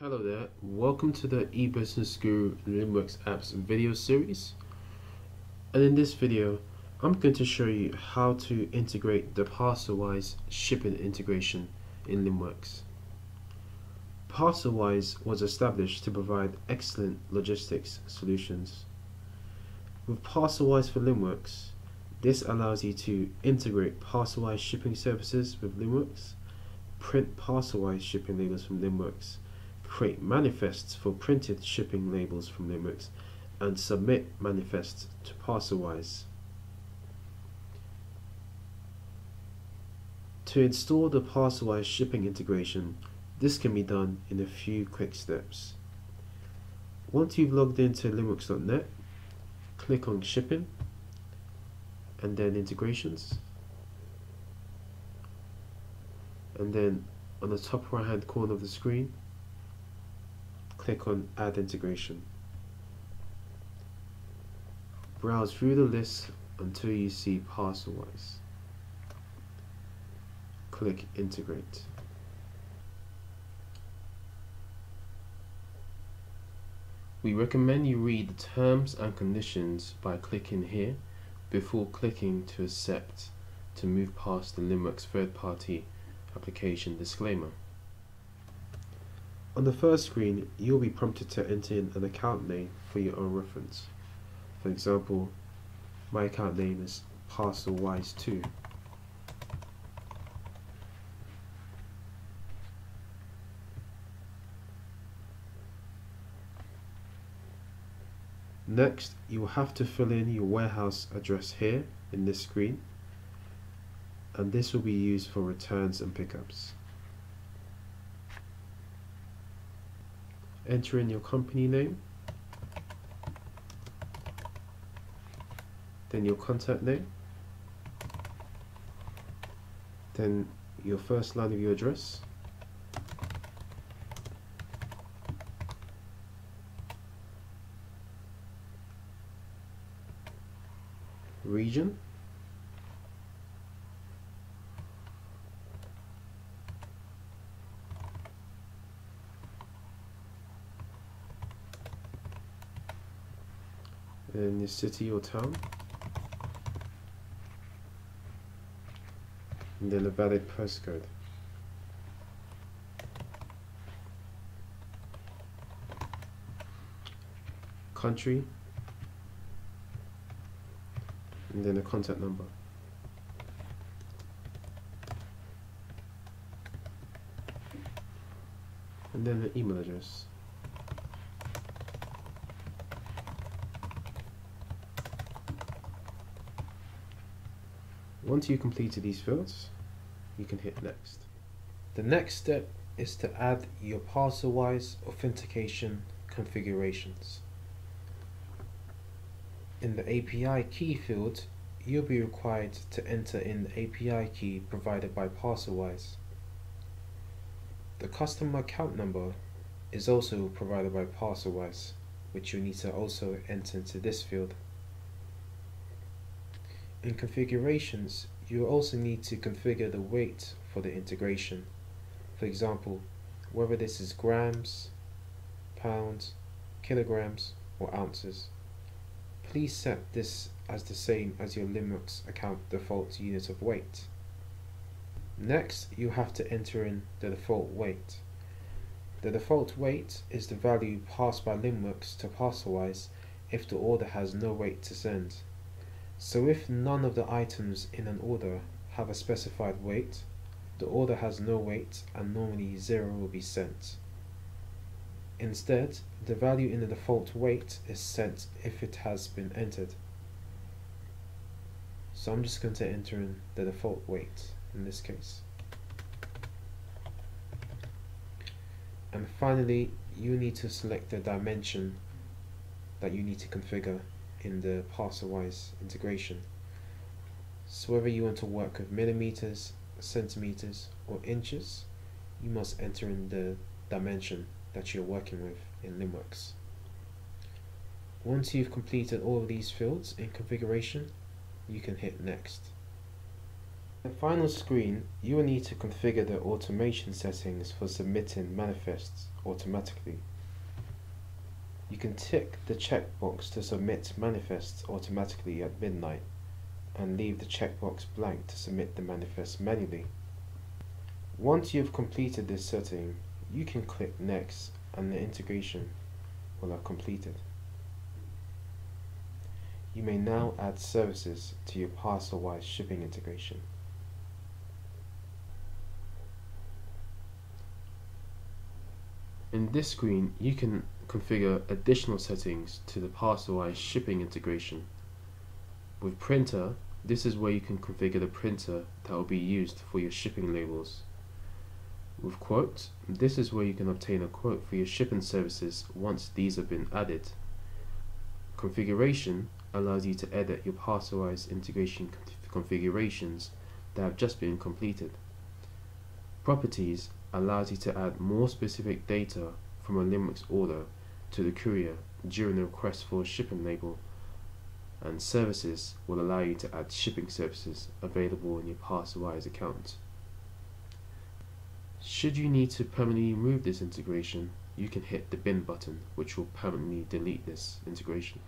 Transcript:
Hello there, welcome to the Ebusiness Guru Linnworks apps video series. And in this video, I'm going to show you how to integrate the ParcelWise Shipping Integration in Linnworks. ParcelWise was established to provide excellent logistics solutions. With ParcelWise for Linnworks, this allows you to integrate ParcelWise shipping services with Linnworks, print ParcelWise shipping labels from Linnworks, create manifests for printed shipping labels from Linnworks, and submit manifests to ParcelWise. To install the ParcelWise shipping integration, this can be done in a few quick steps. Once you've logged into linnworks.net, click on Shipping and then Integrations, and then on the top right hand corner of the screen, click on Add Integration. Browse through the list until you see ParcelWise. Click Integrate. We recommend you read the terms and conditions by clicking here before clicking to accept to move past the Linnworks third-party application disclaimer. On the first screen, you'll be prompted to enter in an account name for your own reference. For example, my account name is ParcelWise 2. Next, you will have to fill in your warehouse address here in this screen, and this will be used for returns and pickups. Enter in your company name, then your contact name, then your first line of your address, region, and your city or town, and then a valid postcode. Country, and then a contact number. And then an email address. Once you've completed these fields, you can hit Next. The next step is to add your ParcelWise authentication configurations. In the API key field, you'll be required to enter in the API key provided by ParcelWise. The customer account number is also provided by ParcelWise, which you need to also enter into this field. In configurations, you also need to configure the weight for the integration. For example, whether this is grams, pounds, kilograms, or ounces. Please set this as the same as your Linnworks account default unit of weight. Next, you have to enter in the default weight. The default weight is the value passed by Linnworks to ParcelWise if the order has no weight to send. So if none of the items in an order have a specified weight, the order has no weight and normally 0 will be sent. Instead, the value in the default weight is sent if it has been entered. So I'm just going to enter in the default weight in this case. And finally, you need to select the dimension that you need to configure in the ParcelWise integration. So whether you want to work with millimeters, centimeters, or inches, you must enter in the dimension that you're working with in Linnworks. Once you've completed all of these fields in configuration, you can hit Next. The final screen, you will need to configure the automation settings for submitting manifests automatically. You can tick the checkbox to submit manifests automatically at midnight and leave the checkbox blank to submit the manifest manually. Once you have completed this setting, you can click Next and the integration will have completed. You may now add services to your ParcelWise shipping integration. In this screen, you can configure additional settings to the ParcelWise shipping integration. With printer, this is where you can configure the printer that will be used for your shipping labels. With quote, this is where you can obtain a quote for your shipping services once these have been added. Configuration allows you to edit your ParcelWise integration configurations that have just been completed. Properties allows you to add more specific data from a Linnworks order to the courier during the request for a shipping label, and services will allow you to add shipping services available in your ParcelWise account. Should you need to permanently remove this integration, you can hit the bin button, which will permanently delete this integration.